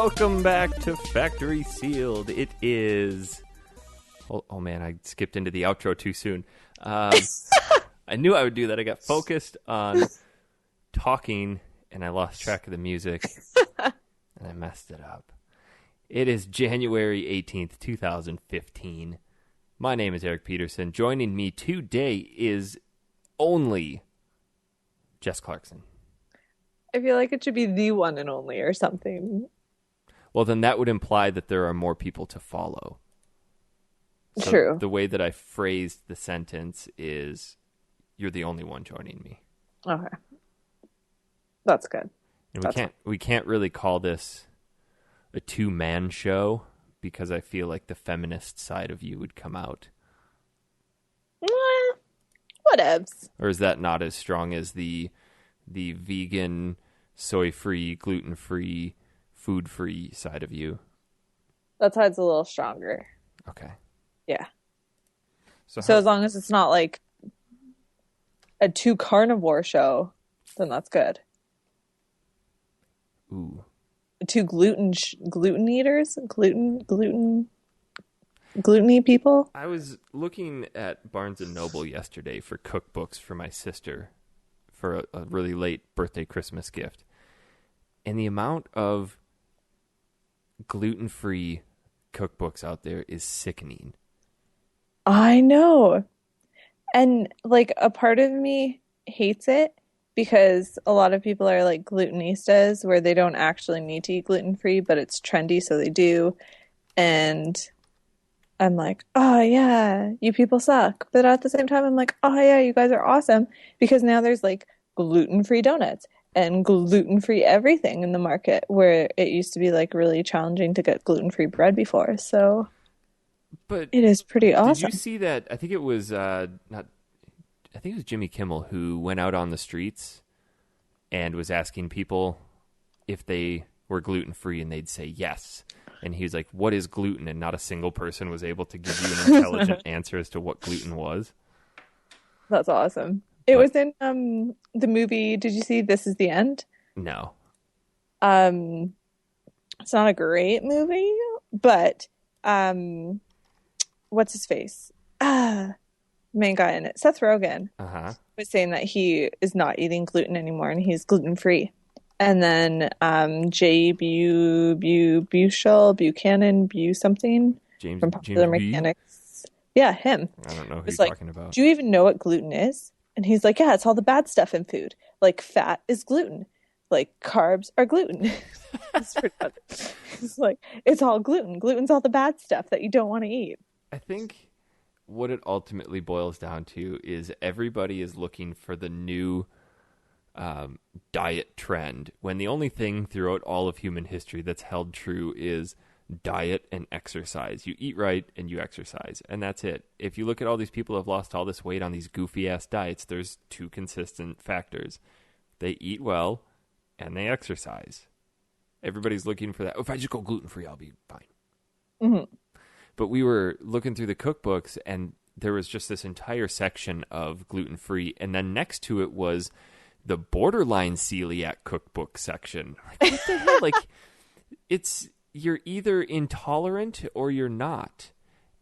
Welcome back to Factory Sealed. It is... Oh man, I skipped into the outro too soon. I knew I would do that. I got focused on talking, and I lost track of the music, and I messed it up. It is January 18th, 2015. My name is Eric Peterson. Joining me today is only Jess Clarkson. I feel like it should be the one and only or something. Well, then that would imply that there are more people to follow. So True. The way that I phrased the sentence is, you're the only one joining me. Okay. That's good. And we can't really call this a two-man show because I feel like the feminist side of you would come out. Whatevs. Or is that not as strong as the vegan, soy-free, gluten-free, food-free side of you? That side's a little stronger. Okay. Yeah. So as long as it's not like a two carnivore show, then that's good. Ooh. Two gluten eaters? Gluten-y people? I was looking at Barnes & Noble yesterday for cookbooks for my sister for a really late birthday Christmas gift. And the amount of gluten-free cookbooks out there is sickening. I know. And like a part of me hates it because a lot of people are like glutenistas where they don't actually need to eat gluten-free, but it's trendy, so they do. And I'm like, oh yeah, you people suck. But at the same time, I'm like, oh yeah, you guys are awesome because now there's like gluten-free donuts and gluten-free everything in the market where it used to be like really challenging to get gluten-free bread before. So but it is pretty awesome. Did you see that? I think it was Jimmy Kimmel who went out on the streets and was asking people if they were gluten-free, and they'd say yes. And he was like, what is gluten? And not a single person was able to give you an intelligent answer as to what gluten was. That's awesome. It was in the movie, did you see This Is the End? No. It's not a great movie, but what's his face? Main guy in it, Seth Rogen, was saying that he is not eating gluten anymore and he's gluten free. And then Buchanan something James from Popular James Mechanics. Yeah, him. I don't know who It's you're like, talking about. do you even know what gluten is? And he's like, yeah, it's all the bad stuff in food. Like fat is gluten. Like carbs are gluten. It's pretty funny. It's like, it's all gluten. Gluten's all the bad stuff that you don't want to eat. I think what it ultimately boils down to is everybody is looking for the new diet trend, when the only thing throughout all of human history that's held true is diet and exercise. You eat right and you exercise, and that's it. If you look at all these people who have lost all this weight on these goofy ass diets, there's two consistent factors: they eat well and they exercise. Everybody's looking for that. Oh, if I just go gluten free, I'll be fine. Mm-hmm. But we were looking through the cookbooks, and there was just this entire section of gluten free, and then next to it was the borderline celiac cookbook section. Like, what the hell? Like, you're either intolerant or you're not.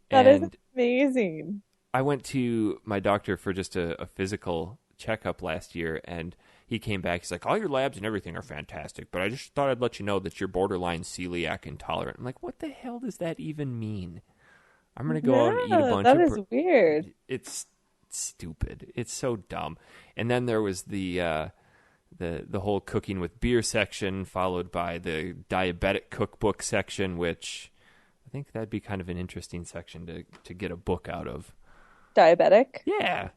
That is amazing. I went to my doctor for just a physical checkup last year, and he came back. He's like, all your labs and everything are fantastic, but I just thought I'd let you know that you're borderline celiac intolerant. I'm like, what the hell does that even mean? I'm going to go out and eat a bunch of... That is weird. It's stupid. It's so dumb. And then there was the whole cooking with beer section, followed by the diabetic cookbook section, which I think that'd be kind of an interesting section to get a book out of. Diabetic? Yeah.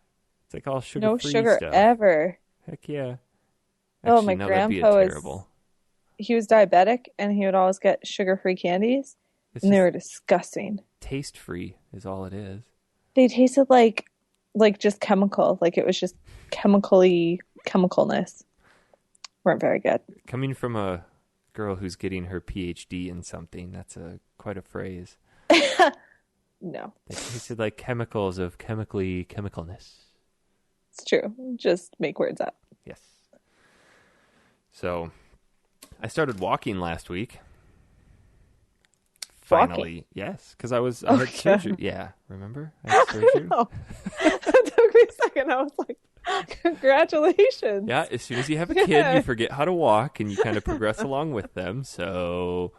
It's like all sugar-free no sugar stuff. ever. Heck yeah. Actually, my no, grandpa he was diabetic, and he would always get sugar-free candies, and they were disgusting. Taste-free is all it is. They tasted like just chemical. Like it was just chemicalness. Weren't very good. Coming from a girl who's getting her PhD in something, that's quite a phrase. No. They tasted like chemicals of chemicalness. It's true. Just make words up. Yes. So, I started walking last week. Walking. Yes, because I had surgery. Yeah, remember? I had surgery. No. That took me a second. I was like, congratulations. Yeah, as soon as you have a kid, you forget how to walk and you kind of progress along with them. So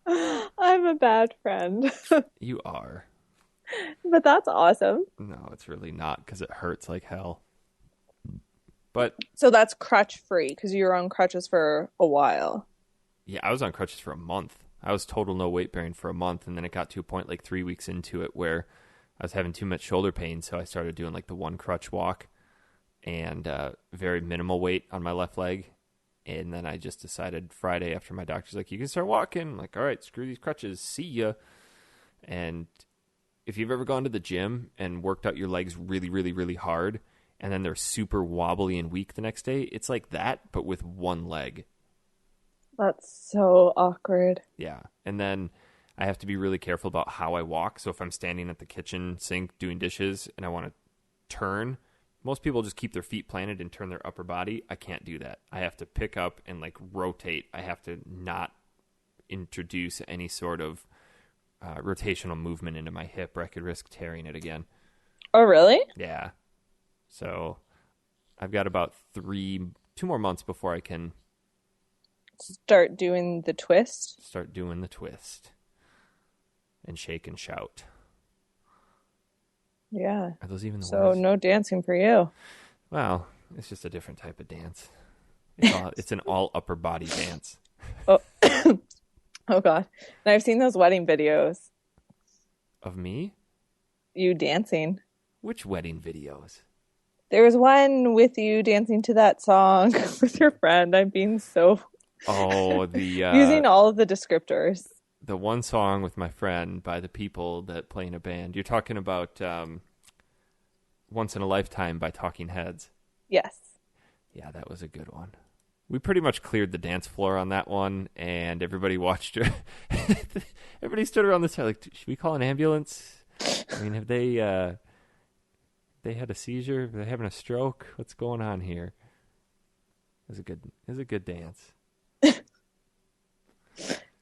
I'm a bad friend. you are. But that's awesome. No, it's really not because it hurts like hell. But So that's crutch free because you were on crutches for a while. yeah, I was on crutches for a month. I was total no weight bearing for a month, and then it got to a point like 3 weeks into it where I was having too much shoulder pain, so I started doing like the one crutch walk and very minimal weight on my left leg. And then I just decided Friday after my doctor's like, you can start walking. I'm like, all right, screw these crutches. See ya. And if you've ever gone to the gym and worked out your legs really, really, really hard, and then they're super wobbly and weak the next day, it's like that, but with one leg. That's so awkward. Yeah. And then I have to be really careful about how I walk. So if I'm standing at the kitchen sink doing dishes and I want to turn, most people just keep their feet planted and turn their upper body. I can't do that. I have to pick up and like rotate. I have to not introduce any sort of rotational movement into my hip or I could risk tearing it again. Oh, really? Yeah. So I've got about 2 more months before I can Start doing the twist. start doing the twist and shake and shout. Yeah. Are those even the So words? no dancing for you. Well, it's just a different type of dance. It's an all upper body dance. Oh, oh God. And I've seen those wedding videos. Of me? You dancing. Which wedding videos? There was one with you dancing to that song with your friend. I'm being so Oh, the using all of the descriptors. the one song with my friend by the people that play in a band. You're talking about Once in a Lifetime by Talking Heads. Yes. Yeah, that was a good one. We pretty much cleared the dance floor on that one, and everybody watched her. Everybody stood around the side like, should we call an ambulance? I mean, have they had a seizure? Are they having a stroke? What's going on here? It was a good dance.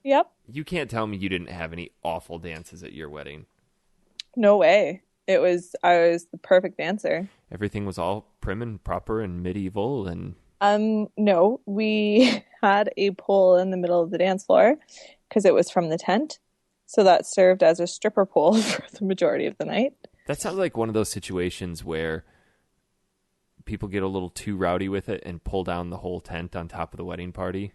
Yep. You can't tell me you didn't have any awful dances at your wedding. No way. I was the perfect dancer. Everything was all prim and proper and medieval and No, we had a pole in the middle of the dance floor because it was from the tent. So that served as a stripper pole for the majority of the night. that sounds like one of those situations where people get a little too rowdy with it and pull down the whole tent on top of the wedding party.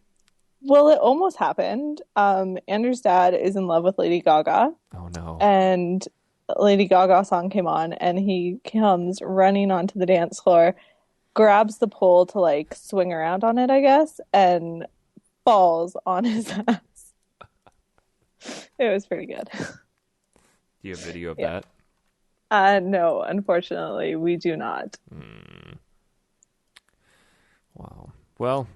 Well, it almost happened. Andrew's dad is in love with Lady Gaga, Oh no. and Lady Gaga song came on, and he comes running onto the dance floor, grabs the pole to like swing around on it, I guess, and falls on his ass. It was pretty good. Do you have video of Yeah. that? No, unfortunately, we do not. Wow. Well,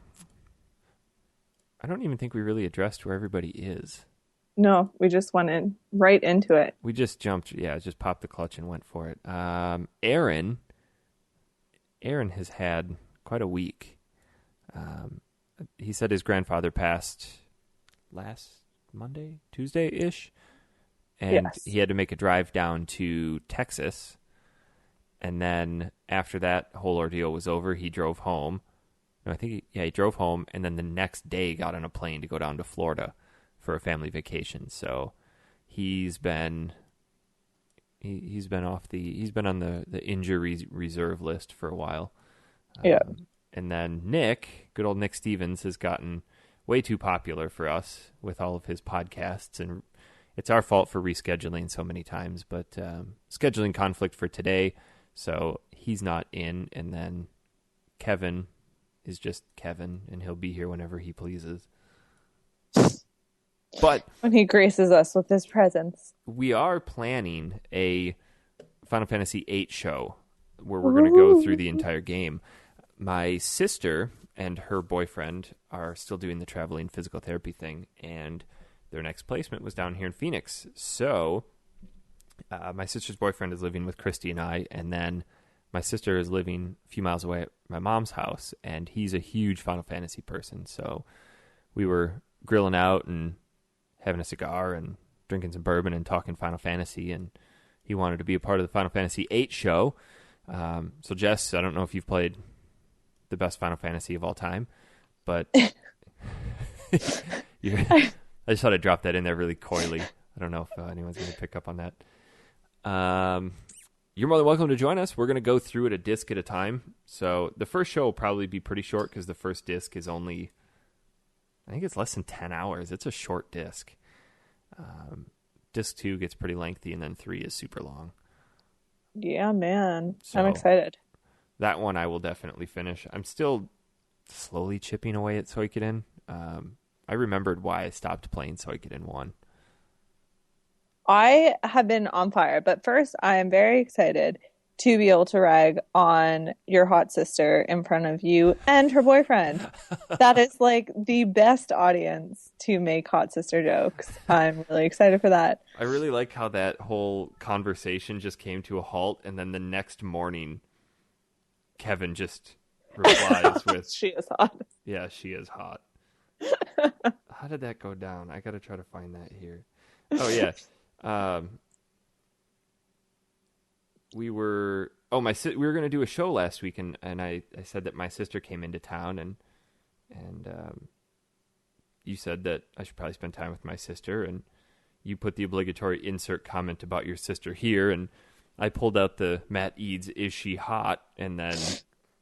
I don't even think we really addressed where everybody is. No, we just went right into it. We just jumped, just popped the clutch and went for it. Aaron has had quite a week. He said his grandfather passed last Monday, Tuesday-ish, and Yes. he had to make a drive down to Texas. And then after that whole ordeal was over, he drove home. No, I think he drove home, and then the next day got on a plane to go down to Florida for a family vacation. So he's been on the injury reserve list for a while. Yeah. And then good old Nick Stevens, has gotten way too popular for us with all of his podcasts, and it's our fault for rescheduling so many times, but scheduling conflict for today, so he's not in. And then Kevin is just Kevin, and he'll be here whenever he pleases. But When he graces us with his presence. we are planning a Final Fantasy VIII show where we're going to go through the entire game. My sister and her boyfriend are still doing the traveling physical therapy thing, and their next placement was down here in Phoenix. So my sister's boyfriend is living with Christy and I, and then my sister is living a few miles away at my mom's house, and he's a huge Final Fantasy person. So we were grilling out and having a cigar and drinking some bourbon and talking Final Fantasy, and he wanted to be a part of the Final Fantasy VIII show. So Jess, I don't know if you've played the best Final Fantasy of all time, but I just thought I'd drop that in there really coyly. I don't know if anyone's going to pick up on that. You're more than welcome to join us. We're going to go through it a disc at a time. So the first show will probably be pretty short because the first disc is only, I think it's less than 10 hours. It's a short disc. Disc 2 gets pretty lengthy, and then 3 is super long. Yeah, man. So I'm excited. That one I will definitely finish. I'm still slowly chipping away at Suikoden. I remembered why I stopped playing Suikoden 1. I have been on fire, but first I am very excited to be able to rag on your hot sister in front of you and her boyfriend. That is like the best audience to make hot sister jokes. I'm really excited for that. I really like how that whole conversation just came to a halt, and then the next morning, Kevin just replies with, She is hot. "Yeah, she is hot." How did that go down? I got to try to find that here. Oh, yeah. We were going to do a show last week, and I said that my sister came into town, and you said that I should probably spend time with my sister, and you put the obligatory insert comment about your sister here, and I pulled out the Matt Eads, "Is she hot?" and then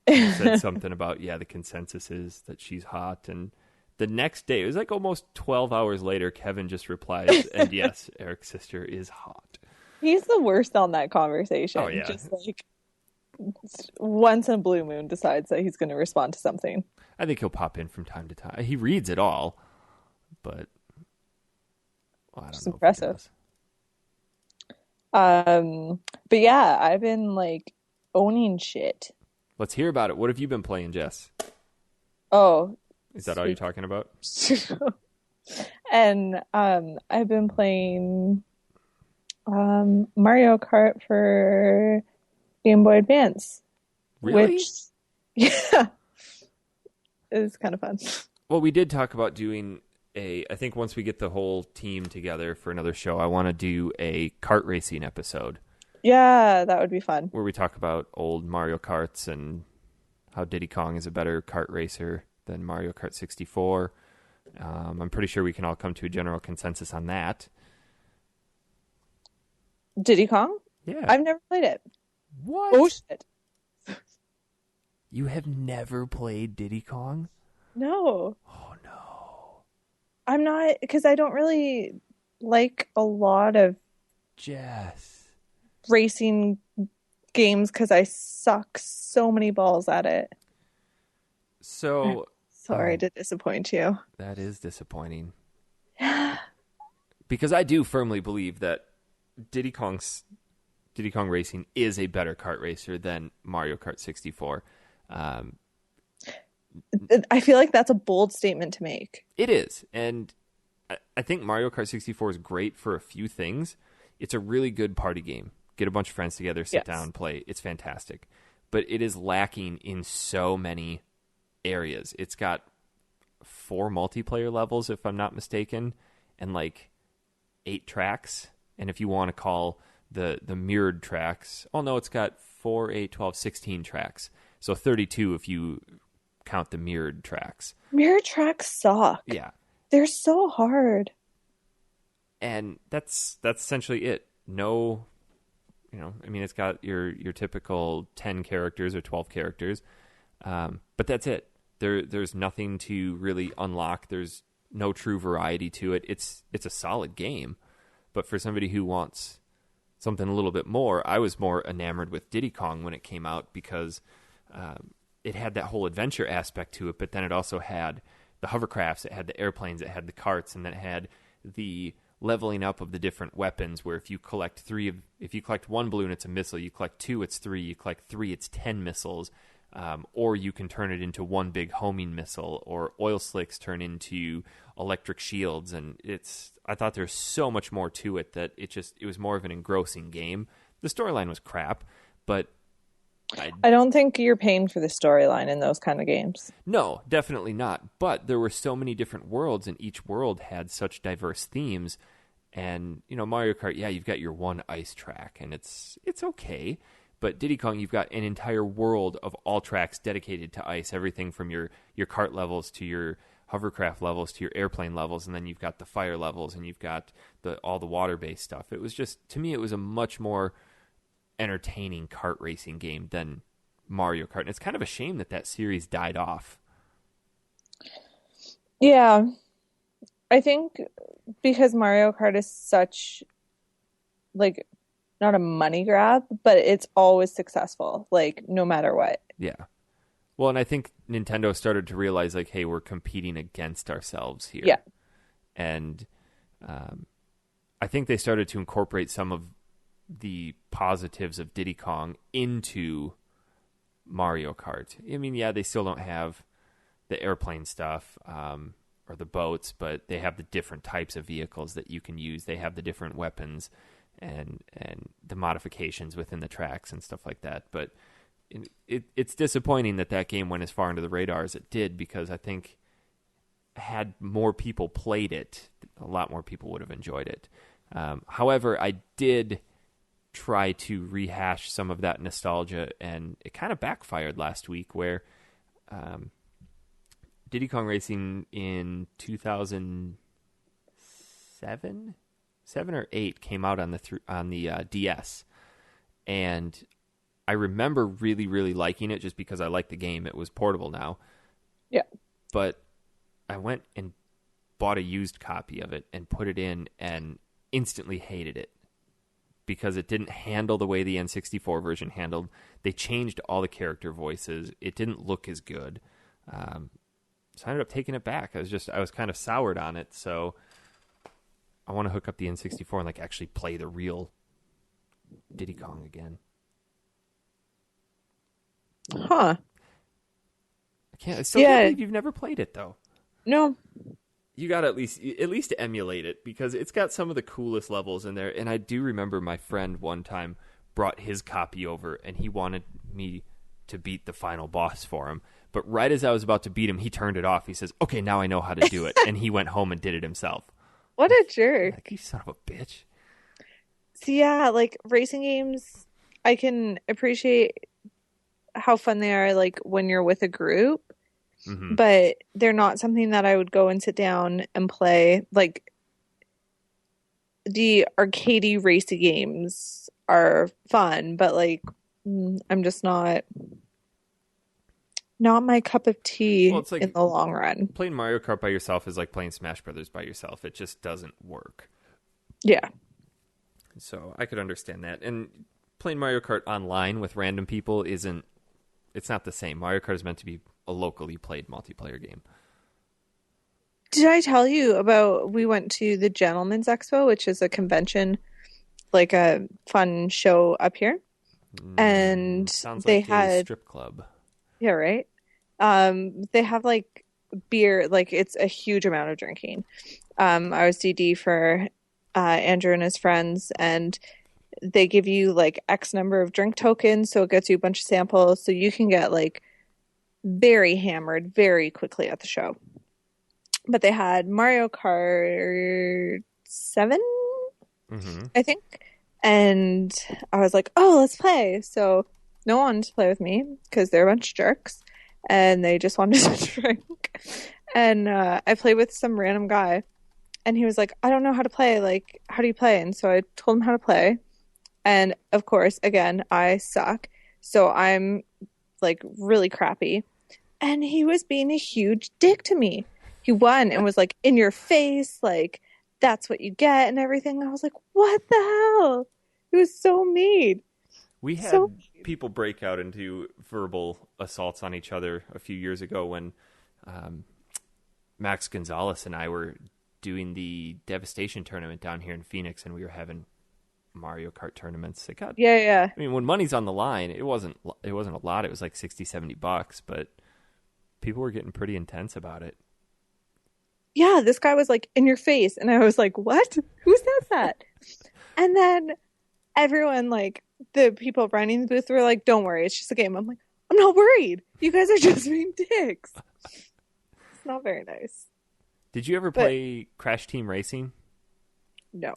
said something about, yeah, the consensus is that she's hot, and the next day, it was like almost 12 hours later, Kevin just replies, and yes, Eric's sister is hot. He's the worst on that conversation. Oh, yeah. Just like once in a blue moon decides that he's going to respond to something. I think he'll pop in from time to time. He reads it all, but I don't It's know. impressive. But yeah, I've been like owning shit. Let's hear about it. What have you been playing, Jess? Oh, Is that all you're talking about? and I've been playing Mario Kart for Game Boy Advance. Really? Which, yeah, is kind of fun. Well, we did talk about doing I think once we get the whole team together for another show, I want to do a kart racing episode. Yeah, that would be fun. Where we talk about old Mario Karts and how Diddy Kong is a better kart racer than Mario Kart 64. I'm pretty sure we can all come to a general consensus on that. Diddy Kong? Yeah. I've never played it. What? Oh, shit. You have never played Diddy Kong? No. Oh, no. I'm not, because I don't really like a lot of Jess. racing games because I suck so many balls at it. So... Sorry to disappoint you. That is disappointing. Because I do firmly believe that Diddy Kong Racing is a better kart racer than Mario Kart 64. I feel like that's a bold statement to make. It is. And I think Mario Kart 64 is great for a few things. It's a really good party game. Get a bunch of friends together, sit down, play. It's fantastic. But it is lacking in so many areas. It's got 4 multiplayer levels, if I'm not mistaken, and like 8 tracks. And if you want to call the mirrored tracks, oh no, it's got 4, 8, 12, 16 tracks. So 32 if you count the mirrored tracks. Mirror tracks suck. Yeah. They're so hard. And that's essentially it. No, I mean, it's got your typical 10 characters or 12 characters. But that's it. There's nothing to really unlock. There's no true variety to it. It's a solid game. But for somebody who wants something a little bit more, I was more enamored with Diddy Kong when it came out because it had that whole adventure aspect to it, but then it also had the hovercrafts, it had the airplanes, it had the karts, and then it had the leveling up of the different weapons where if you collect 1 balloon, it's a missile. You collect 2, it's 3. You collect 3, it's 10 missiles. Or you can turn it into one big homing missile, or oil slicks turn into electric shields. And I thought there's so much more to it that it was more of an engrossing game. The storyline was crap, but I don't think you're paying for the storyline in those kind of games. No, definitely not. But there were so many different worlds, and each world had such diverse themes. And, Mario Kart, yeah, you've got your one ice track, and it's okay. But Diddy Kong, you've got an entire world of all tracks dedicated to ice, everything from your kart levels to your hovercraft levels to your airplane levels, and then you've got the fire levels, and you've got all the water-based stuff. It was just, to me, it was a much more entertaining kart racing game than Mario Kart. And it's kind of a shame that series died off. Yeah. I think because Mario Kart is such, like, not a money grab, but it's always successful, like, no matter what. Yeah. Well, and I think Nintendo started to realize, like, hey, we're competing against ourselves here. Yeah. And I think they started to incorporate some of the positives of Diddy Kong into Mario Kart. I mean, yeah, they still don't have the airplane stuff or the boats, but they have the different types of vehicles that you can use. They have the different weapons and the modifications within the tracks and stuff like that. But it's disappointing that game went as far under the radar as it did, because I think had more people played it, a lot more people would have enjoyed it. However, I did try to rehash some of that nostalgia, and it kind of backfired last week, where Diddy Kong Racing in 2007 or 8 came out on the DS, and I remember really, really liking it just because I liked the game. It was portable now. Yeah. But I went and bought a used copy of it and put it in and instantly hated it because it didn't handle the way the N64 version handled. They changed all the character voices. It didn't look as good. So I ended up taking it back. I was kind of soured on it. So I want to hook up the N64 and actually play the real Diddy Kong again. Huh. I still can't believe you've never played it, though. No. You got to at least emulate it, because it's got some of the coolest levels in there. And I do remember my friend one time brought his copy over, and he wanted me to beat the final boss for him. But right as I was about to beat him, he turned it off. He says, "Okay, now I know how to do it." And he went home and did it himself. What a jerk. You son of a bitch. So yeah, racing games, I can appreciate how fun they are when you're with a group, but they're not something that I would go and sit down and play. The arcadey racing games are fun, but I'm just not my cup of tea in the long run. Playing Mario Kart by yourself is like playing Smash Brothers by yourself. It just doesn't work. Yeah. So I could understand that. And playing Mario Kart online with random people it's not the same. Mario Kart is meant to be a locally played multiplayer game. Did I tell you about, we went to the Gentleman's Expo, which is a convention, a fun show up here. And sounds they like had a strip club. Yeah, right. They have beer, it's a huge amount of drinking. I was DD for Andrew and his friends, and they give you X number of drink tokens, so it gets you a bunch of samples, so you can get very hammered very quickly at the show. But they had Mario Kart 7, I think, and I was like, "Oh, let's play!" So no one wanted to play with me because they're a bunch of jerks, and they just wanted to drink. And I played with some random guy, and he was like, "I don't know how to play. How do you play?" And so I told him how to play. And of course, again, I suck. So I'm really crappy. And he was being a huge dick to me. He won and was in your face, that's what you get and everything. I was like, what the hell? He was so mean. We had people break out into verbal assaults on each other a few years ago when Max Gonzalez and I were doing the Devastation tournament down here in Phoenix, and we were having Mario Kart tournaments. Yeah. I mean, when money's on the line, it wasn't a lot. It was $60-$70, but people were getting pretty intense about it. Yeah, this guy was in your face, and I was like, what? Who says that? And then everyone, the people running the booth were like, don't worry, it's just a game. I'm like, I'm not worried. You guys are just being dicks. It's not very nice. Did you ever play Crash Team Racing? No.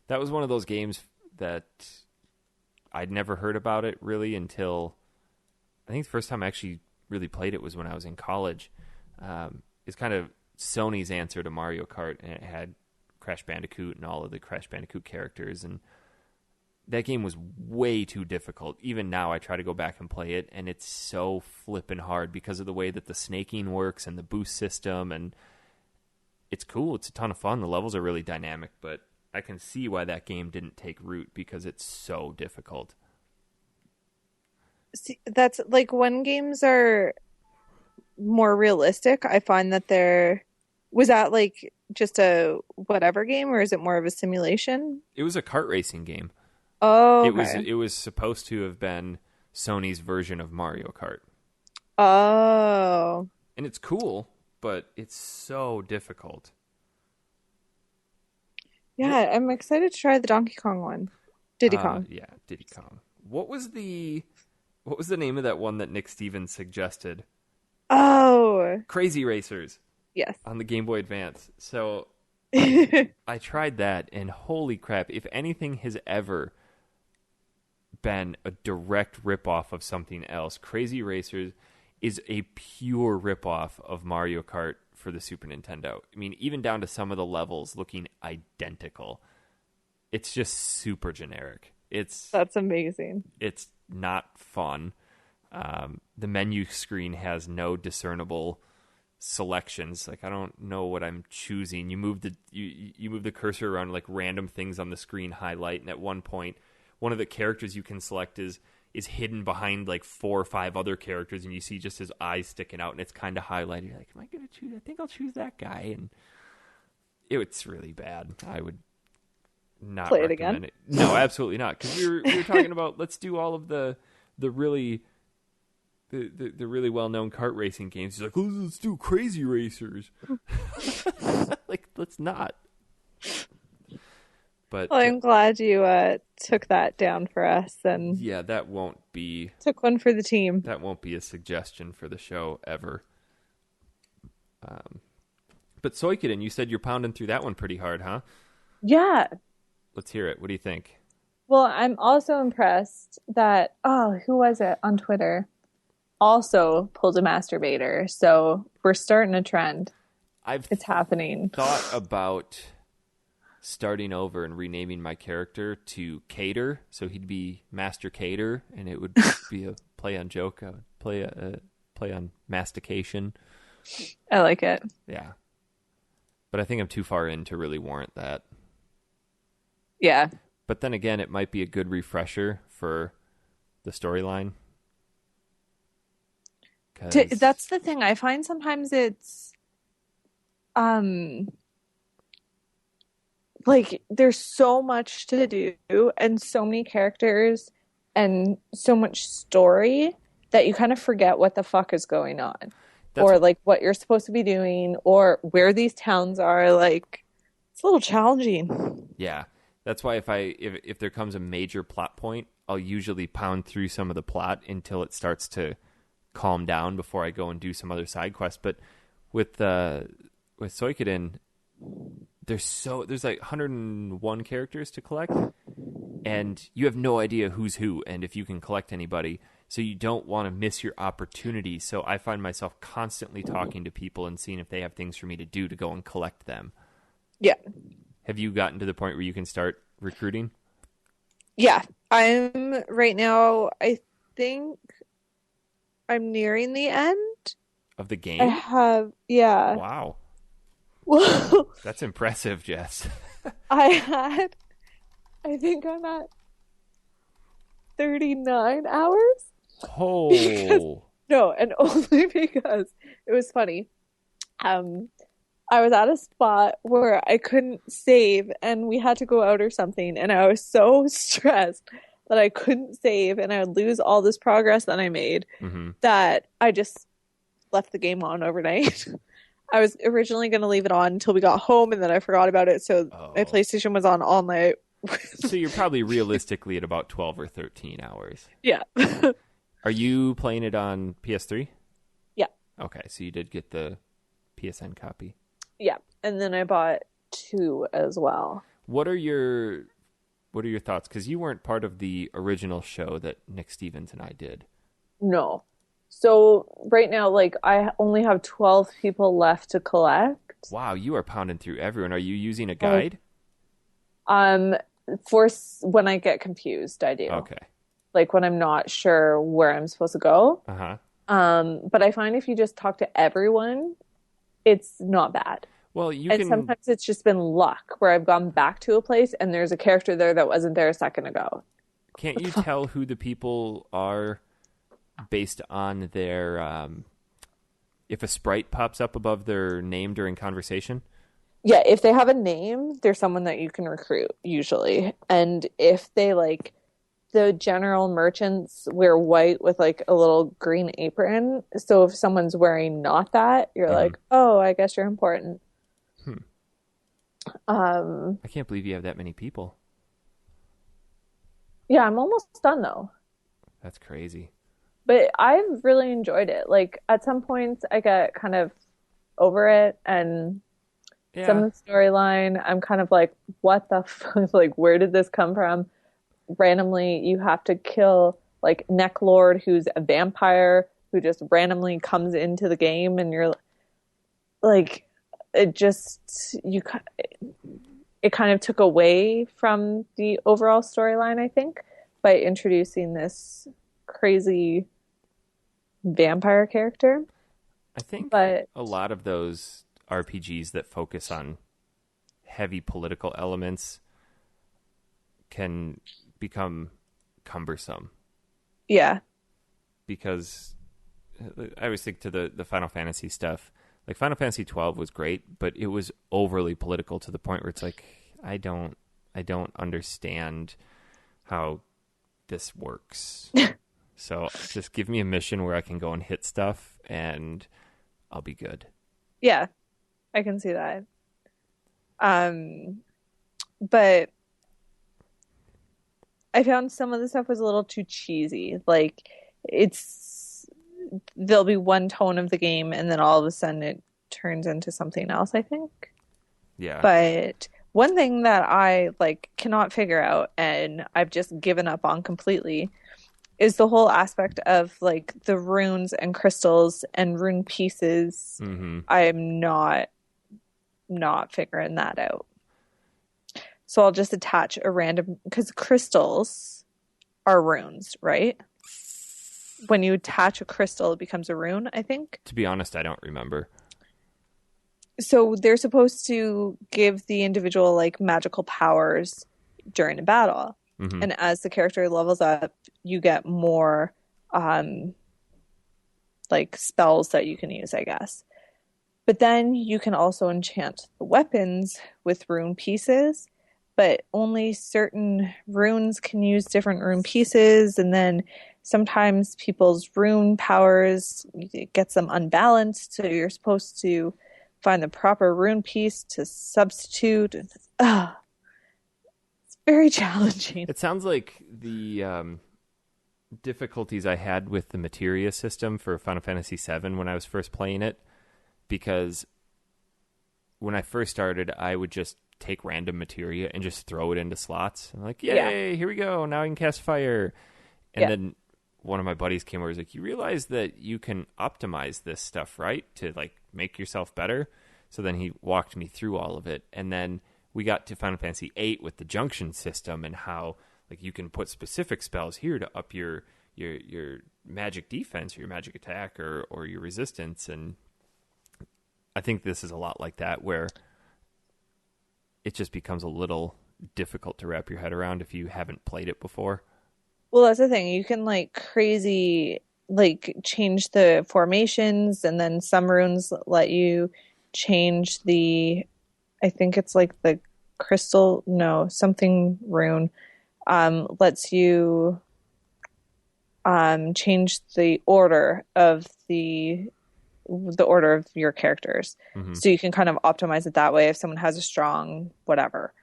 That was one of those games that I'd never heard about it really until I think the first time I actually really played it was when I was in college. It's kind of Sony's answer to Mario Kart, and it had Crash Bandicoot and all of the Crash Bandicoot characters, and that game was way too difficult. Even now I try to go back and play it, and it's so flippin' hard because of the way that the snaking works and the boost system, and it's cool. It's a ton of fun. The levels are really dynamic, but I can see why that game didn't take root because it's so difficult. See, that's like when games are more realistic, I find that they're... Was that like just a whatever game, or is it more of a simulation? It was a kart racing game. Oh, okay. It was supposed to have been Sony's version of Mario Kart. Oh. And it's cool, but it's so difficult. Yeah, I'm excited to try the Donkey Kong one. Diddy Kong. Yeah, Diddy Kong. What was the name of that one that Nick Stevens suggested? Oh. Crazy Racers. Yes. On the Game Boy Advance. So I tried that, and holy crap, if anything has ever been a direct ripoff of something else, Crazy Racers is a pure ripoff of Mario Kart for the Super Nintendo. I mean, even down to some of the levels looking identical. It's just super generic. That's amazing. It's not fun. The menu screen has no discernible selections. Like, I don't know what I'm choosing. You move the cursor around, like random things on the screen highlight, and at one point one of the characters you can select is hidden behind like 4 or 5 other characters, and you see just his eyes sticking out, and it's kind of highlighted. You're like, am I gonna choose? I think I'll choose that guy, and it's really bad. I would not play it recommend again. it. No, absolutely not. Because we were talking about, let's do all of the really well-known kart racing games. He's like, oh, let's do Crazy Racers. Like, let's not. But Well, I'm glad you took that down for us and yeah, that won't be took one for the team. That won't be a suggestion for the show ever. But Suikoden, you said you're pounding through that one pretty hard, huh? Yeah. Let's hear it. What do you think? Well, I'm also impressed that, who was it on Twitter? Also pulled a masturbator. So we're starting a trend. It's happening. Thought about starting over and renaming my character to Cater, so he'd be Master Cater, and it would be a play on joke, play on mastication. I like it. Yeah, but I think I'm too far in to really warrant that. Yeah. But then again, it might be a good refresher for the storyline. That's the thing. I find sometimes it's like there's so much to do and so many characters and so much story that you kind of forget what the fuck is going on. Or like what you're supposed to be doing or where these towns are. Like, it's a little challenging. Yeah. That's why if there comes a major plot point, I'll usually pound through some of the plot until it starts to calm down before I go and do some other side quests. But with Suikoden, there's like 101 characters to collect, and you have no idea who's who and if you can collect anybody. So you don't want to miss your opportunity. So I find myself constantly talking to people and seeing if they have things for me to do to go and collect them. Yeah. Have you gotten to the point where you can start recruiting? Yeah. I'm right now, I think I'm nearing the end of the game. I have, yeah. Wow. Well, that's impressive, Jess. I think I'm at 39 hours. Oh. No, and only because it was funny. I was at a spot where I couldn't save and we had to go out or something, and I was so stressed that I couldn't save and I would lose all this progress that I made that I just left the game on overnight. I was originally going to leave it on until we got home, and then I forgot about it, so my PlayStation was on all night. So you're probably realistically at about 12 or 13 hours. Yeah. Are you playing it on PS3? Yeah. Okay, so you did get the PSN copy. Yeah, and then I bought 2 as well. What are your thoughts? Because you weren't part of the original show that Nick Stevens and I did. No. So right now, like I only have 12 people left to collect. Wow, you are pounding through everyone. Are you using a guide? Um, for when I get confused, I do. Okay. Like when I'm not sure where I'm supposed to go. Uh-huh. But I find if you just talk to everyone, it's not bad. Well, And sometimes it's just been luck where I've gone back to a place and there's a character there that wasn't there a second ago. Can't you tell who the people are based on their if a sprite pops up above their name during conversation? Yeah, if they have a name, there's someone that you can recruit usually. And if they like the general merchants wear white with like a little green apron, so if someone's wearing not that, you're like, "Oh, I guess you're important." I can't believe you have that many people. Yeah, I'm almost done though. That's crazy. But I've really enjoyed it. Like at some points I get kind of over it and some of the storyline I'm kind of like, what the fuck? Like where did this come from? Randomly you have to kill like Neck Lord, who's a vampire who just randomly comes into the game, and you're like, it kind of took away from the overall storyline, I think, by introducing this crazy vampire character. I think a lot of those RPGs that focus on heavy political elements can become cumbersome. Yeah. Because I always think to the Final Fantasy stuff, like Final Fantasy 12 was great, but it was overly political to the point where it's like, I don't understand how this works. So just give me a mission where I can go and hit stuff and I'll be good. Yeah, I can see that. But I found some of the stuff was a little too cheesy. Like there'll be one tone of the game and then all of a sudden it turns into something else, I think. Yeah. But one thing that I like cannot figure out and I've just given up on completely is the whole aspect of like the runes and crystals and rune pieces. I am not figuring that out. So I'll just attach a random, because crystals are runes, right? When you attach a crystal, it becomes a rune, I think. To be honest, I don't remember. So they're supposed to give the individual like magical powers during a battle. And as the character levels up, you get more like spells that you can use, I guess. But then you can also enchant the weapons with rune pieces, but only certain runes can use different rune pieces. And then sometimes people's rune powers, it gets them unbalanced. So you're supposed to find the proper rune piece to substitute. It's very challenging. It sounds like the difficulties I had with the materia system for Final Fantasy VII when I was first playing it, because when I first started, I would just take random materia and just throw it into slots. I'm like, yay, here we go. Now I can cast fire. And then one of my buddies came over and was like, you realize that you can optimize this stuff, right? To like make yourself better. So then he walked me through all of it. And then we got to Final Fantasy VIII with the junction system and how like you can put specific spells here to up your magic defense or your magic attack or your resistance. And I think this is a lot like that, where it just becomes a little difficult to wrap your head around if you haven't played it before. Well, that's the thing. You can like crazy like change the formations, and then some runes let you change the, I think it's like the crystal, no, something rune lets you change the order of the order of your characters. So you can kind of optimize it that way if someone has a strong whatever.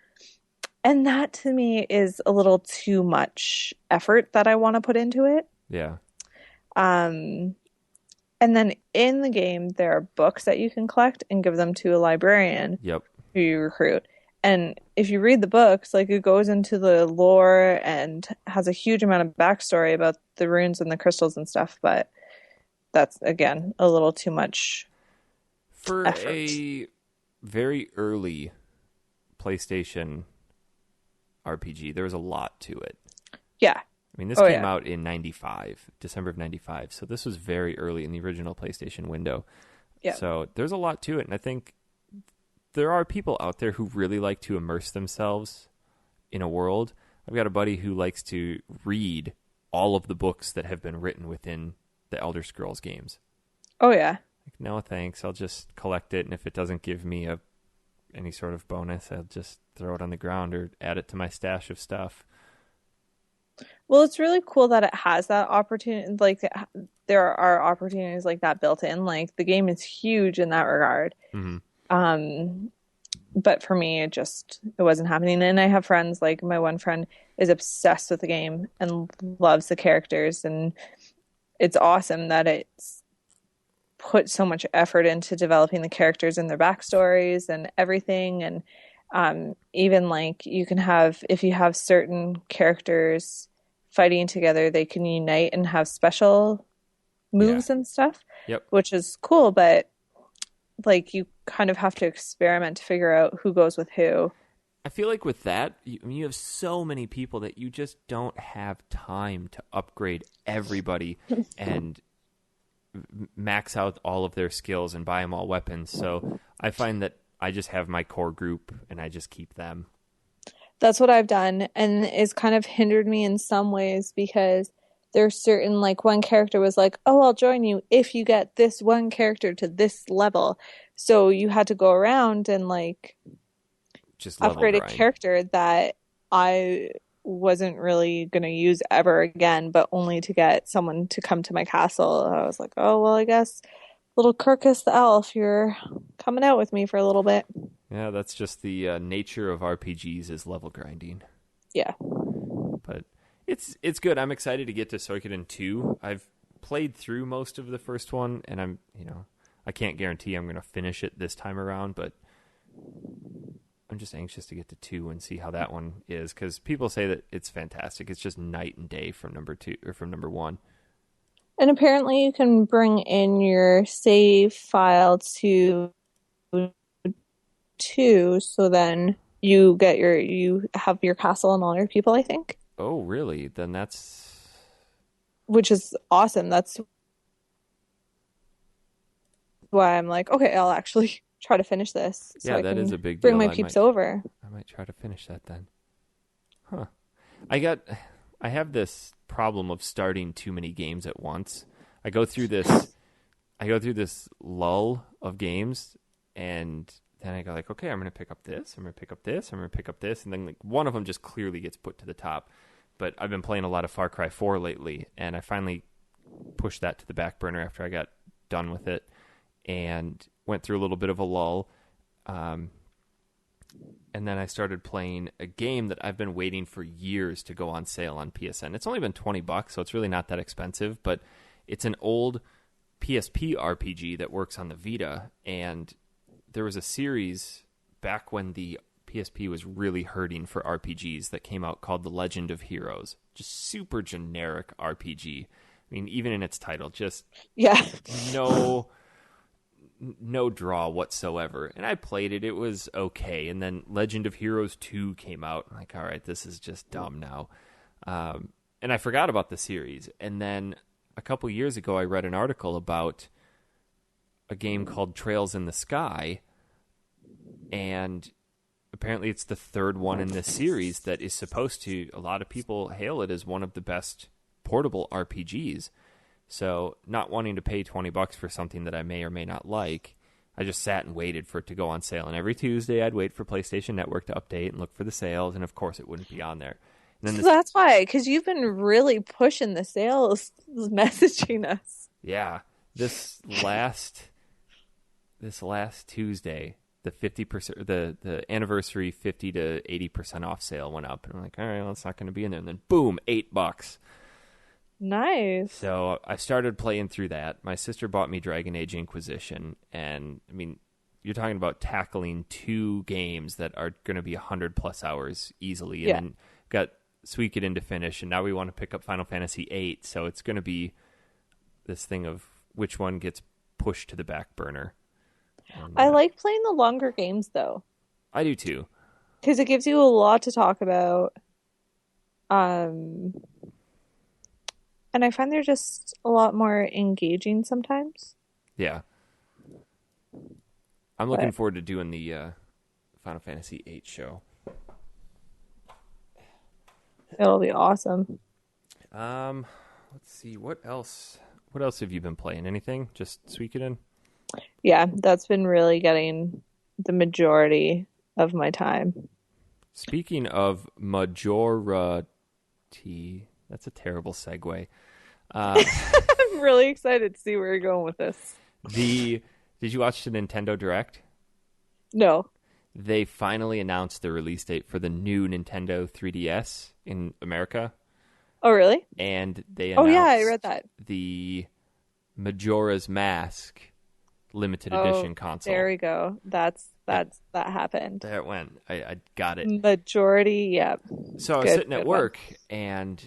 And that to me is a little too much effort that I want to put into it. Yeah. And then in the game, there are books that you can collect and give them to a librarian who you recruit. And if you read the books, like it goes into the lore and has a huge amount of backstory about the runes and the crystals and stuff, but that's again a little too much For effort. a very early PlayStation RPG, there was a lot to it. Yeah. I mean, this Oh came yeah. out in 95, December of 95, so this was very early in the original PlayStation window. Yeah. So there's a lot to it, and I think there are people out there who really like to immerse themselves in a world. I've got a buddy who likes to read all of the books that have been written within the Elder Scrolls games. Oh yeah. Like, no thanks, I'll just collect it, and if it doesn't give me any sort of bonus, I'll just throw it on the ground or add it to my stash of stuff. Well, it's really cool that it has that opportunity. Like, there are opportunities like that built in. Like, the game is huge in that regard. Mm-hmm. Um, but for me, it wasn't happening. And I have friends, like my one friend is obsessed with the game and loves the characters. And it's awesome that it's put so much effort into developing the characters and their backstories and everything. And even like you can have, if you have certain characters fighting together, they can unite and have special Yeah. moves and stuff, Yep. which is cool. But like you kind of have to experiment to figure out who goes with who. I feel like with that, you have so many people that you just don't have time to upgrade everybody and max out all of their skills and buy them all weapons. So I find that I just have my core group and I just keep them. That's what I've done, and it's kind of hindered me in some ways because there's certain, like one character was like, "Oh, I'll join you if you get this one character to this level." So you had to go around and like Just level upgrade a grind. character that I wasn't really going to use ever again, but only to get someone to come to my castle. I was like, "Oh, well, I guess little Kirkus the elf, you're coming out with me for a little bit." Yeah, that's just the nature of RPGs is level grinding. Yeah. But it's good. I'm excited to get to Suikoden 2. I've played through most of the first one, and I can't guarantee I'm going to finish it this time around, but I'm just anxious to get to 2 and see how that one is, because people say that it's fantastic. It's just night and day from number 2 or from number 1. And apparently you can bring in your save file to two, so then you have your castle and all your people, I think, Oh, really? Then that's which is awesome. That's why I'm like, okay, I'll actually try to finish this so yeah, I that is can a big bring deal. my peeps over. I might try to finish that then. Huh. I have this problem of starting too many games at once. I go through this lull of games, and then I go like, okay, I'm going to pick up this, I'm going to pick up this, I'm going to pick up this, and then like one of them just clearly gets put to the top. But I've been playing a lot of Far Cry 4 lately, and I finally pushed that to the back burner after I got done with it and went through a little bit of a lull. And then I started playing a game that I've been waiting for years to go on sale on PSN. It's only been $20, so it's really not that expensive, but it's an old PSP RPG that works on the Vita, and there was a series back when the PSP was really hurting for RPGs that came out called The Legend of Heroes. Just super generic RPG. I mean, even in its title, just Yeah. no draw whatsoever. And I played it. It was okay. And then Legend of Heroes 2 came out. I'm like, all right, this is just dumb now. And I forgot about the series. And then a couple years ago, I read an article about a game called Trails in the Sky. And apparently it's the third one in this series that is supposed to, a lot of people hail it as one of the best portable RPGs. So, not wanting to pay $20 for something that I may or may not like, I just sat and waited for it to go on sale. And every Tuesday, I'd wait for PlayStation Network to update and look for the sales, and of course, it wouldn't be on there. And then So this, that's why, because you've been really pushing the sales, messaging us. yeah, this last Tuesday, the 50%, the anniversary 50 to 80% off sale went up, and I'm like, all right, well, it's not going to be in there. And then boom, $8. Nice. So I started playing through that. My sister bought me Dragon Age Inquisition, and I mean, you're talking about tackling 2 games that are going to be 100+ hours easily. And Yeah. then got Suikoden to finish, and now we want to pick up Final Fantasy VIII. So it's going to be this thing of which one gets pushed to the back burner. And, I like playing the longer games though, I do too. because it gives you a lot to talk about. Um, and I find they're just a lot more engaging sometimes. Yeah. I'm looking But forward to doing the Final Fantasy VIII show. it'll be awesome. Let's see, what else? What else have you been playing? Anything? Just Suikoden? Yeah, that's been really getting the majority of my time. Speaking of Majora, that's a terrible segue. I'm really excited to see where you're going with this. Did you watch the Nintendo Direct? No. They finally announced the release date for the new Nintendo 3DS in America. Oh, really? And they Oh, announced yeah, I read that. the Majora's Mask limited Oh, edition console. there we go. That happened. There it went. I got it. Majority, yeah. So I was sitting at Good work and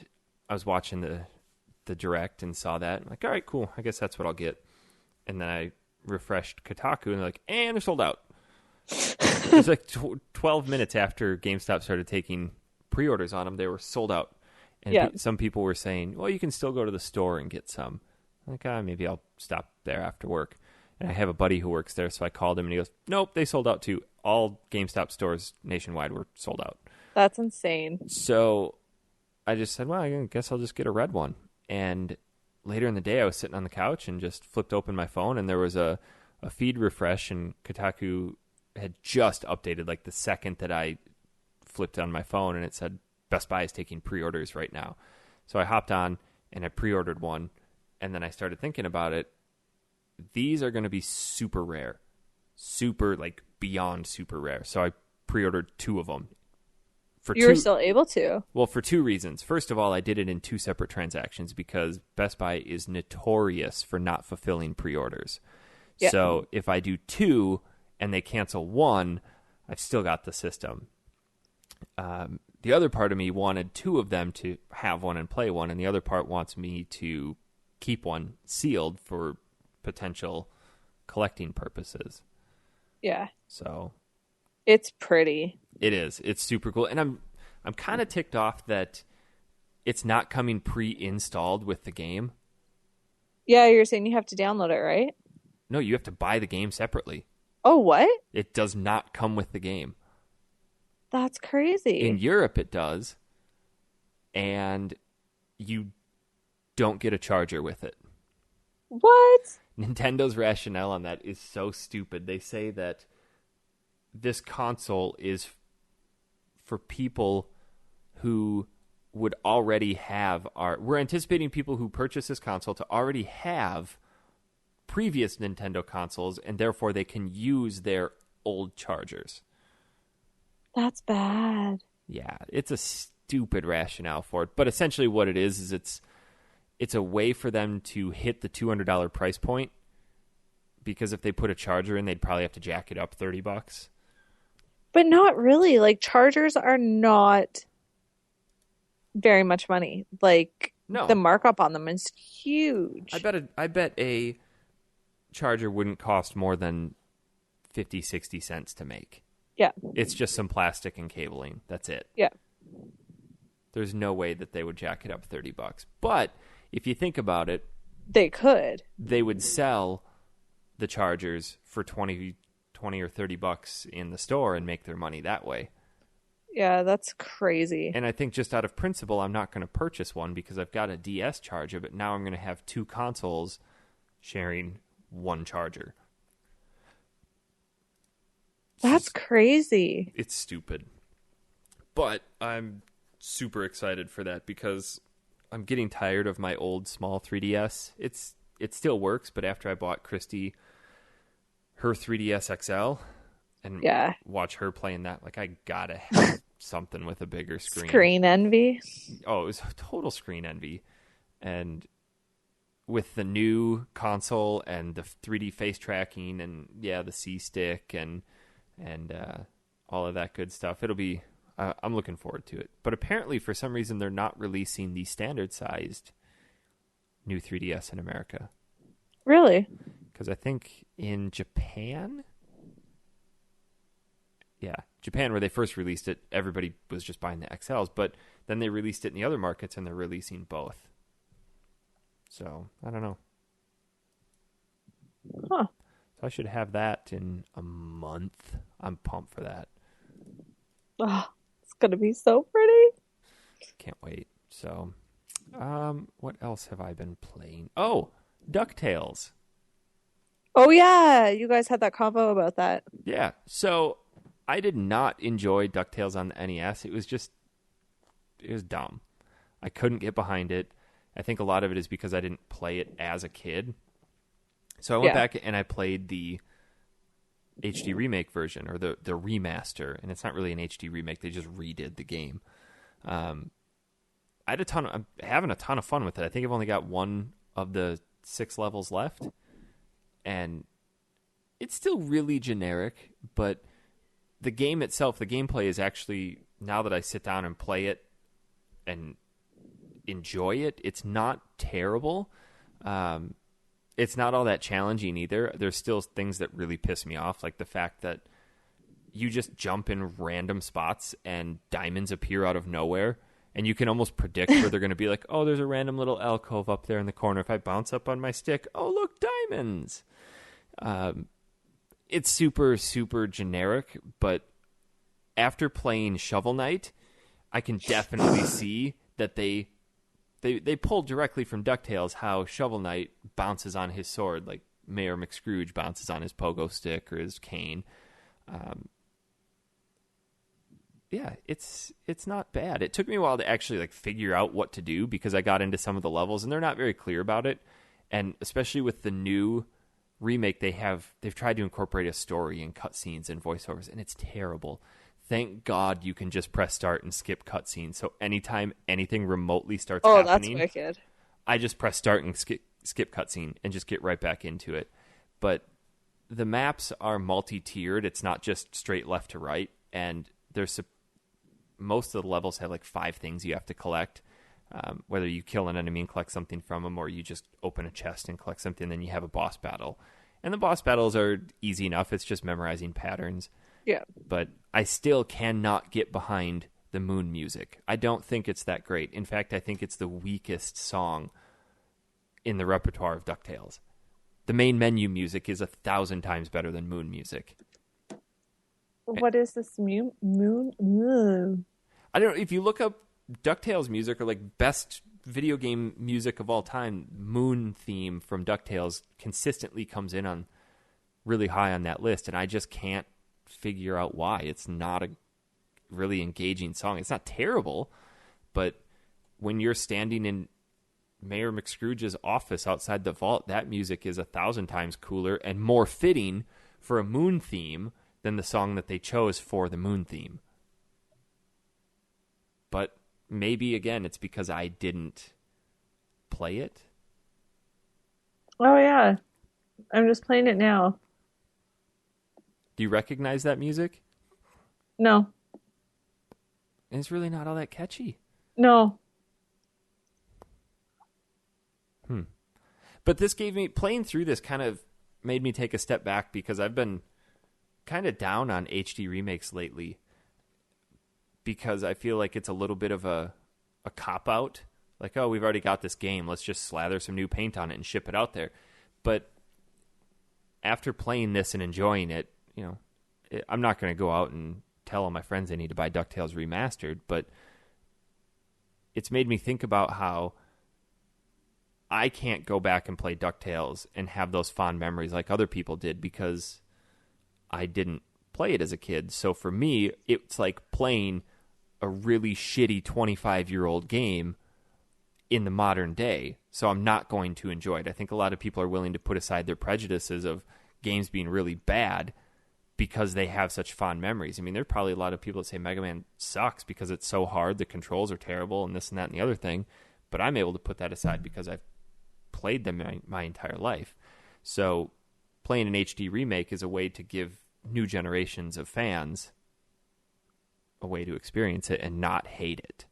I was watching the Direct and saw that. I'm like, all right, cool. I guess that's what I'll get. And then I refreshed Kotaku and they're like, and they're sold out. It was like 12 minutes after GameStop started taking pre-orders on them, they were sold out. And Yeah. some people were saying, well, you can still go to the store and get some. I'm like, maybe I'll stop there after work. And I have a buddy who works there, so I called him and he goes, nope, they sold out too. All GameStop stores nationwide were sold out. That's insane. So I just said, well, I guess I'll just get a red one. And later in the day, I was sitting on the couch and just flipped open my phone, and there was a feed refresh, and Kotaku had just updated like the second that I flipped on my phone, and it said Best Buy is taking pre-orders right now. So I hopped on and I pre-ordered one, and then I started thinking about it. These are going to be super rare, super like beyond super rare. So I pre-ordered 2 of them. You were still able to. Well, for 2 reasons. First of all, I did it in 2 separate transactions because Best Buy is notorious for not fulfilling pre-orders. Yeah. So if I do 2 and they cancel 1, I've still got the system. The other part of me wanted 2 of them to have one and play one, and the other part wants me to keep one sealed for potential collecting purposes. Yeah. So It's pretty. it is. It's super cool. And I'm kind of ticked off that it's not coming pre-installed with the game. Yeah, you're saying you have to download it, right? No, you have to buy the game separately. Oh, what? It does not come with the game. That's crazy. In Europe, it does. And you don't get a charger with it. What? Nintendo's rationale on that is so stupid. They say that this console is for people who would already have we're anticipating people who purchase this console to already have previous Nintendo consoles, and therefore they can use their old chargers. That's bad. Yeah, it's a stupid rationale for it. But essentially what it is it's a way for them to hit the $200 price point, because if they put a charger in, they'd probably have to jack it up $30. But not really. Like, chargers are not very much money. Like, No. the markup on them is huge. I bet a charger wouldn't cost more than 50-60 cents to make. Yeah. It's just some plastic and cabling. That's it. Yeah. There's no way that they would jack it up $30. But if you think about it, They could. they would sell the chargers for 20 or $30 in the store and make their money that way. Yeah, that's crazy. And I think just out of principle, I'm not going to purchase one because I've got a DS charger, but now I'm going to have 2 consoles sharing one charger. That's crazy. It's stupid. But I'm super excited for that because I'm getting tired of my old small 3DS. It still works, but after I bought Christy her 3DS XL and watch her playing that, like, I gotta have something with a bigger screen. Screen envy. Oh, it was total screen envy. And with the new console and the 3D face tracking and the C stick and all of that good stuff, it'll be. I'm looking forward to it. But apparently, for some reason, they're not releasing the standard-sized new 3DS in America. Really? Because I think in Japan, Japan, where they first released it, everybody was just buying the XLs. But then they released it in the other markets, and they're releasing both. So, I don't know. Huh. So I should have that in a month. I'm pumped for that. Oh, it's going to be so pretty. Can't wait. So, what else have I been playing? Oh, Ducktails. Oh, yeah. You guys had that convo about that. Yeah. So, I did not enjoy Ducktails on the NES. It was dumb. I couldn't get behind it. I think a lot of it is because I didn't play it as a kid. So I went back and I played the HD remake version, or the remaster, and it's not really an HD remake. They just redid the game. I'm having a ton of fun with it. I think I've only got one of the 6 levels left, and it's still really generic, but the game itself, the gameplay is actually, now that I sit down and play it and enjoy it, it's not terrible. It's not all that challenging either. There's still things that really piss me off, like the fact that you just jump in random spots and diamonds appear out of nowhere, and you can almost predict where they're going to be. Like, oh, there's a random little alcove up there in the corner. If I bounce up on my stick, oh, look, diamonds. It's super, super generic, but after playing Shovel Knight, I can definitely see that they pulled directly from DuckTales how Shovel Knight bounces on his sword, like Mayor McScrooge bounces on his pogo stick or his cane. It's not bad. It took me a while to actually figure out what to do, because I got into some of the levels and they're not very clear about it. And especially with the new remake, they've tried to incorporate a story and cutscenes and voiceovers, and it's terrible. Thank God you can just press start and skip cutscenes. So anytime anything remotely starts happening, that's wicked. I just press start and skip cutscene and just get right back into it. But the maps are multi-tiered. It's not just straight left to right. And most of the levels have 5 things you have to collect. Whether you kill an enemy and collect something from them, or you just open a chest and collect something, then you have a boss battle. And the boss battles are easy enough. It's just memorizing patterns. Yeah. But I still cannot get behind the Moon music. I don't think it's that great. In fact, I think it's the weakest song in the repertoire of DuckTales. The main menu music is 1,000 times better than Moon music. What is this Moon? I don't know. If you look up DuckTales music, or best video game music of all time, Moon theme from DuckTales consistently comes in on really high on that list, and I just can't figure out why. It's not a really engaging song. It's not terrible, but when you're standing in Mayor McScrooge's office outside the vault, that music is 1,000 times cooler and more fitting for a Moon theme than the song that they chose for the Moon theme. But maybe, again, it's because I didn't play it. Oh, yeah. I'm just playing it now. Do you recognize that music? No. And it's really not all that catchy. No. But this playing through this kind of made me take a step back, because I've been kind of down on HD remakes lately, because I feel like it's a little bit of a cop-out. Like, oh, we've already got this game. Let's just slather some new paint on it and ship it out there. But after playing this and enjoying it, I'm not going to go out and tell all my friends they need to buy DuckTales Remastered, but it's made me think about how I can't go back and play DuckTales and have those fond memories like other people did, because I didn't play it as a kid. So for me, it's like playing a really shitty 25-year-old game in the modern day. So I'm not going to enjoy it. I think a lot of people are willing to put aside their prejudices of games being really bad because they have such fond memories. I mean, there are probably a lot of people that say Mega Man sucks because it's so hard, the controls are terrible, and this and that and the other thing. But I'm able to put that aside because I've played them my entire life. So playing an HD remake is a way to give new generations of fans a way to experience it and not hate it.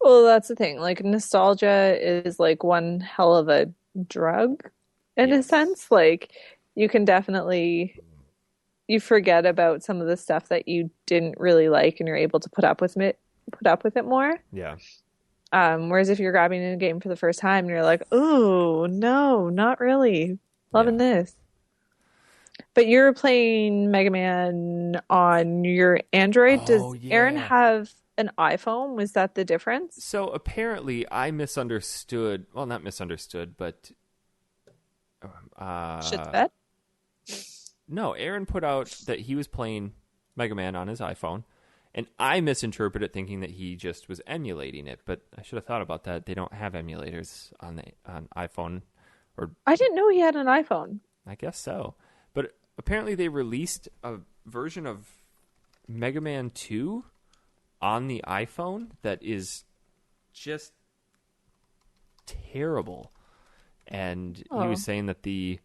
Well, that's the thing. Like nostalgia is like one hell of a drug in a Yes. sense. Like you can definitely you forget about some of the stuff that you didn't really like and you're able to put up with it more. Yeah. Whereas if you're grabbing a game for the first time and you're like, "Oh, no, not really. Loving Yeah. this." But you're playing Mega Man on your Android. Oh, Does Aaron yeah. have an iPhone? Was that the difference? So apparently I misunderstood. Well, not misunderstood, but Shit's uh, bed. no, Aaron put out that he was playing Mega Man on his iPhone, and I misinterpreted thinking that he just was emulating it. But I should have thought about that. They don't have emulators on iPhone, or I didn't know he had an iPhone. I guess so. But apparently they released a version of Mega Man 2 on the iPhone that is just terrible. And he Oh. was saying that the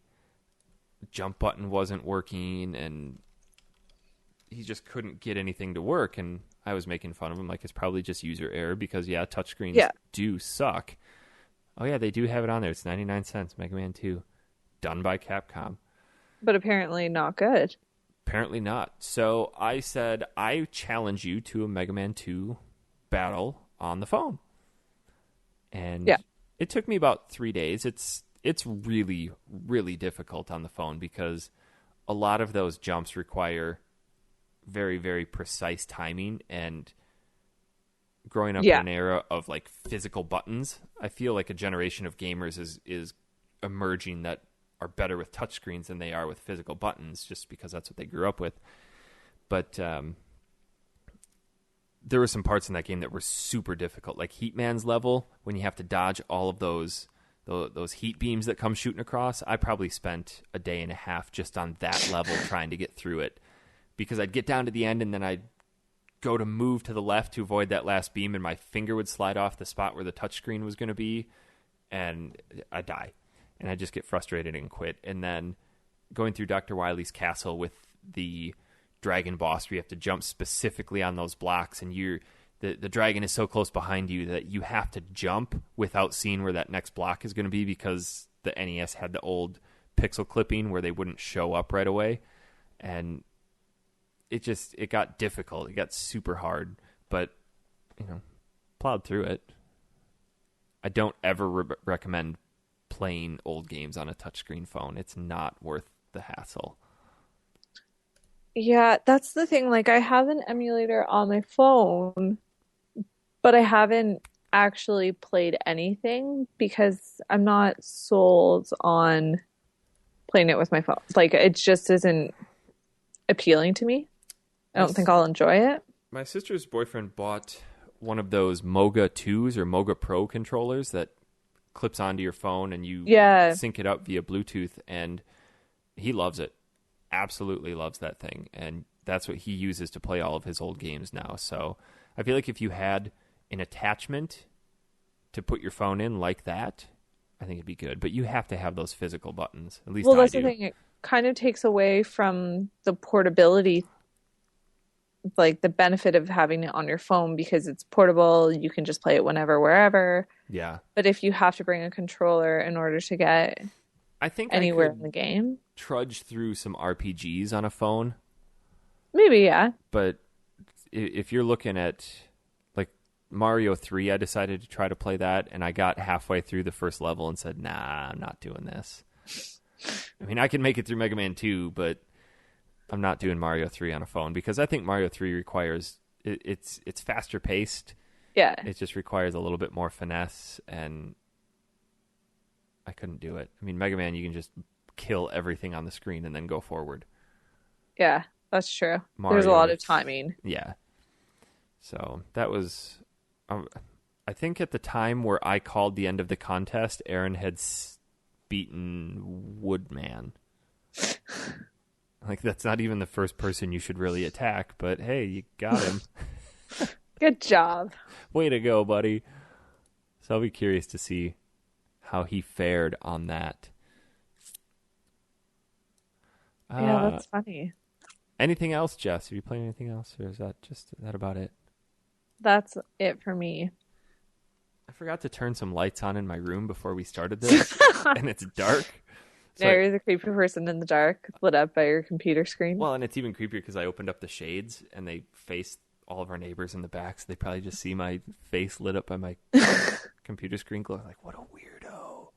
jump button wasn't working and he just couldn't get anything to work. And I was making fun of him like it's probably just user error because, yeah, touchscreens Yeah. do suck. Oh, yeah, they do have it on there. It's 99 cents, Mega Man 2, done by Capcom. But apparently not good. Apparently not. So I said, I challenge you to a Mega Man 2 battle on the phone. And Yeah. it took me about 3 days. It's really, really difficult on the phone because a lot of those jumps require very, very precise timing. And growing up Yeah. in an era of like physical buttons, I feel like a generation of gamers is emerging that are better with touchscreens than they are with physical buttons, just because that's what they grew up with. But there were some parts in that game that were super difficult, like Heatman's level, when you have to dodge all of those heat beams that come shooting across. I probably spent a day and a half just on that level trying to get through it, because I'd get down to the end and then I'd go to move to the left to avoid that last beam, and my finger would slide off the spot where the touchscreen was going to be, and I'd die. And I just get frustrated and quit. And then going through Dr. Wily's castle with the dragon boss, where you have to jump specifically on those blocks, and the dragon is so close behind you that you have to jump without seeing where that next block is going to be, because the NES had the old pixel clipping where they wouldn't show up right away. And it got difficult. It got super hard, but plowed through it. I don't ever recommend playing old games on a touchscreen phone. It's not worth the hassle. Yeah, that's the thing. Like, I have an emulator on my phone, but I haven't actually played anything because I'm not sold on playing it with my phone. Like, it just isn't appealing to me. I don't think I'll enjoy it. My sister's boyfriend bought one of those Moga 2s or Moga Pro controllers that clips onto your phone and you sync it up via Bluetooth, and he loves it. Absolutely loves that thing, and that's what he uses to play all of his old games now. So I feel like if you had an attachment to put your phone in like that, I think it'd be good. But you have to have those physical buttons. At least That's I do. the thing. It kind of takes away from the portability, like the benefit of having it on your phone, because it's portable. You can just play it whenever, wherever. Yeah. But if you have to bring a controller in order to get I think anywhere I could in the game, trudge through some RPGs on a phone. maybe, yeah. But if you're looking at like Mario 3, I decided to try to play that, and I got halfway through the first level and said, nah, I'm not doing this. I mean, I can make it through Mega Man 2, but I'm not doing Mario 3 on a phone, because I think Mario 3 requires it's faster paced. Yeah. It just requires a little bit more finesse, and I couldn't do it. I mean, Mega Man, you can just kill everything on the screen and then go forward. Yeah, that's true. Mario, There's a lot of timing. Yeah. So that was, I think at the time where I called the end of the contest, Aaron had beaten Woodman. Like, that's not even the first person you should really attack, but hey, you got him. Good job. Way to go, buddy. So I'll be curious to see how he fared on that. Yeah, that's funny. Anything else, Jess? Have you played anything else, or is that about it? That's it for me. I forgot to turn some lights on in my room before we started this, and it's dark. So You're the creepy person in the dark, lit up by your computer screen. well, and it's even creepier because I opened up the shades, and they face all of our neighbors in the back, so they probably just see my face lit up by my computer screen glow. Like, what a weirdo.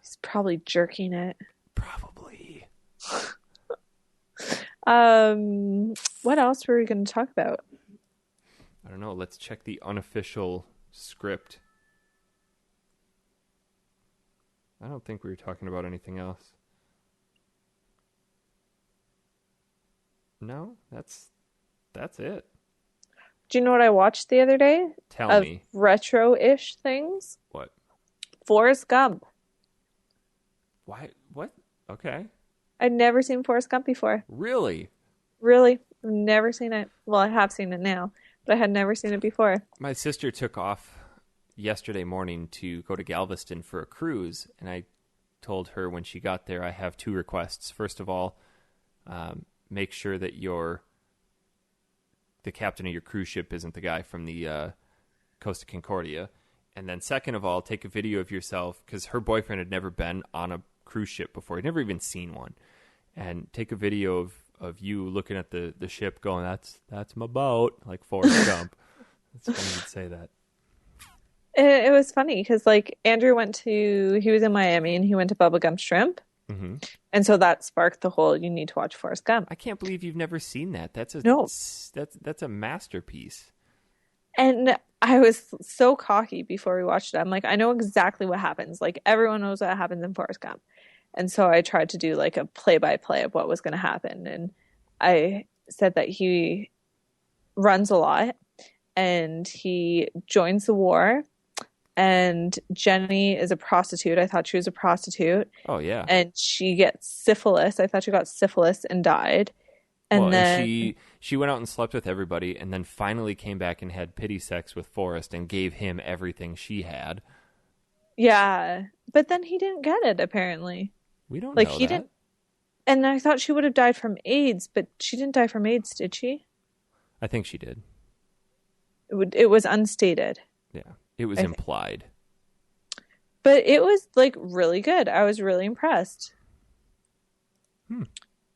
He's probably jerking it. Probably. What else were we going to talk about? I don't know. Let's check the unofficial script. I don't think we were talking about anything else. No, that's it. Do you know what I watched the other day? Tell me. Retro-ish things? What? Forrest Gump. Why? What? Okay. I'd never seen Forrest Gump before. Really? Really? Never seen it. Well, I have seen it now, but I had never seen it before. My sister took off yesterday morning to go to Galveston for a cruise, and I told her when she got there, I have 2 requests. First of all, make sure that the captain of your cruise ship isn't the guy from the Costa Concordia. And then second of all, take a video of yourself, because her boyfriend had never been on a cruise ship before. He'd never even seen one. And take a video of you looking at the ship going, that's my boat, like Forrest Gump. It's funny you'd say that. It was funny because, like, Andrew he was in Miami and he went to Bubblegum Shrimp. Mm-hmm. And so that sparked the whole, you need to watch Forrest Gump. I can't believe you've never seen that. No. That's a masterpiece. And I was so cocky before we watched it. I'm like, I know exactly what happens. Like, everyone knows what happens in Forrest Gump. And so I tried to do like a play-by-play of what was going to happen. And I said that he runs a lot and he joins the war. And Jenny is a prostitute. I thought she was a prostitute. Oh, yeah. And she gets syphilis. I thought she got syphilis and died. And then and she went out and slept with everybody and then finally came back and had pity sex with Forrest and gave him everything she had. Yeah. But then he didn't get it, apparently. We don't like know he that. didn't. And I thought she would have died from AIDS, but she didn't die from AIDS, did she? I think she did. It was unstated. Yeah. It was implied. But it was like really good. I was really impressed.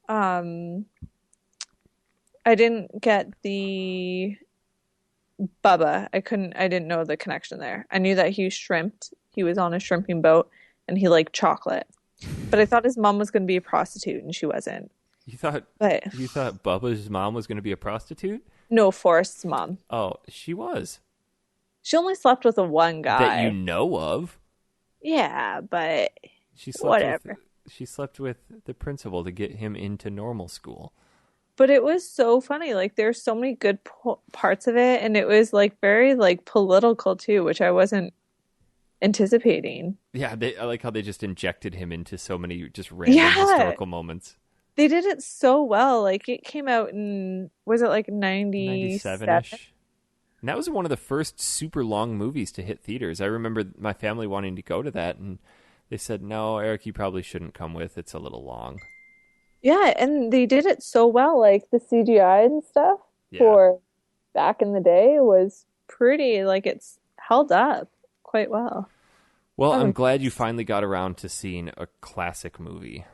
I didn't get the Bubba. I didn't know the connection there. I knew that he shrimped. He was on a shrimping boat and he liked chocolate. But I thought his mom was going to be a prostitute and she wasn't. You thought Bubba's mom was going to be a prostitute? No, Forrest's mom. Oh, she was. She only slept with one guy. That you know of. Yeah, but She slept whatever. She slept with the principal to get him into normal school. But it was so funny. Like, there's so many good parts of it. And it was, like, very, like, political, too, which I wasn't anticipating. Yeah, I like how they just injected him into so many just random historical moments. They did it so well. Like, it came out in, was it, like, 97-ish? And that was one of the first super long movies to hit theaters. I remember my family wanting to go to that, and they said, no, Eric, you probably shouldn't come with. It's a little long. Yeah, and they did it so well. Like, the CGI and stuff for back in the day was pretty, like, it's held up quite well. Well, I'm glad you finally got around to seeing a classic movie.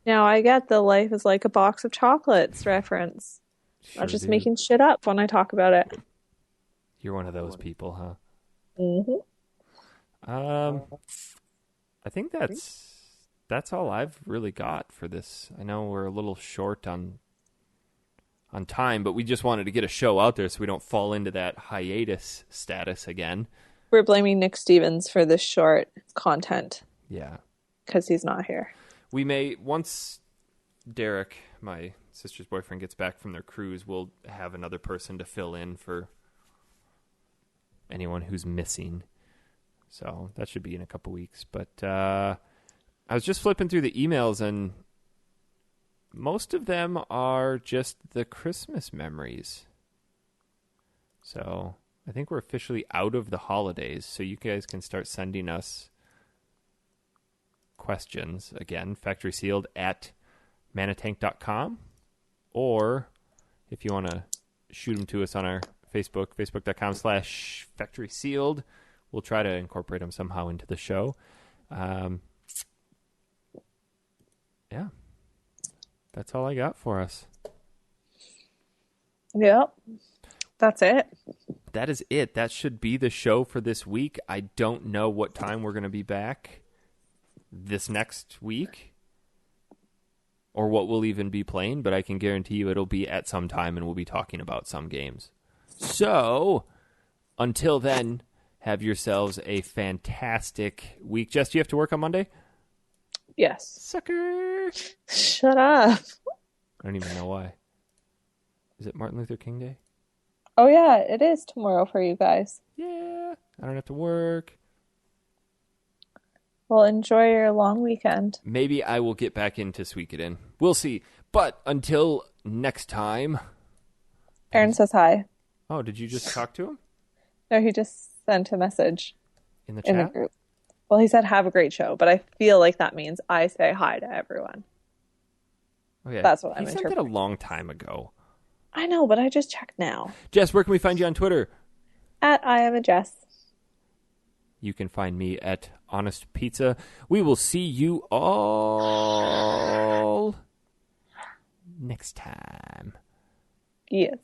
Now, I get the life is like a box of chocolates reference. Sure Not just do. making shit up when I talk about it. You're one of those people, huh? Mm-hmm. I think that's all I've really got for this. I know we're a little short on time, but we just wanted to get a show out there so we don't fall into that hiatus status again. We're blaming Nick Stevens for this short content. Yeah. Because he's not here. We may, once Derek, my sister's boyfriend, gets back from their cruise, we'll have another person to fill in for anyone who's missing. So that should be in a couple weeks. But I was just flipping through the emails, and most of them are just the Christmas memories. So I think we're officially out of the holidays, so you guys can start sending us questions, again, factorysealed at manatank.com. Or if you want to shoot them to us on our Facebook, facebook.com/factorysealed. We'll try to incorporate them somehow into the show. Yeah. That's all I got for us. Yep. That's it. That is it. That should be the show for this week. I don't know what time we're going to be back this next week or what we'll even be playing, but I can guarantee you it'll be at some time and we'll be talking about some games. So, until then, have yourselves a fantastic week. Jess, do you have to work on Monday? Yes. Sucker! Shut up. I don't even know why. Is it Martin Luther King Day? Oh, yeah, it is tomorrow for you guys. Yeah, I don't have to work. Well, enjoy your long weekend. Maybe I will get back into Suikoden. We'll see. But until next time... Aaron says hi. Oh, did you just talk to him? No, he just sent a message In the chat? in the group. Well, he said, have a great show, but I feel like that means I say hi to everyone. Oh, yeah. That's what I'm He sent interpreting. that a long time ago. I know, but I just checked now. Jess, where can we find you on Twitter? At I am a Jess. You can find me at Honest Pizza. We will see you all next time. Yes.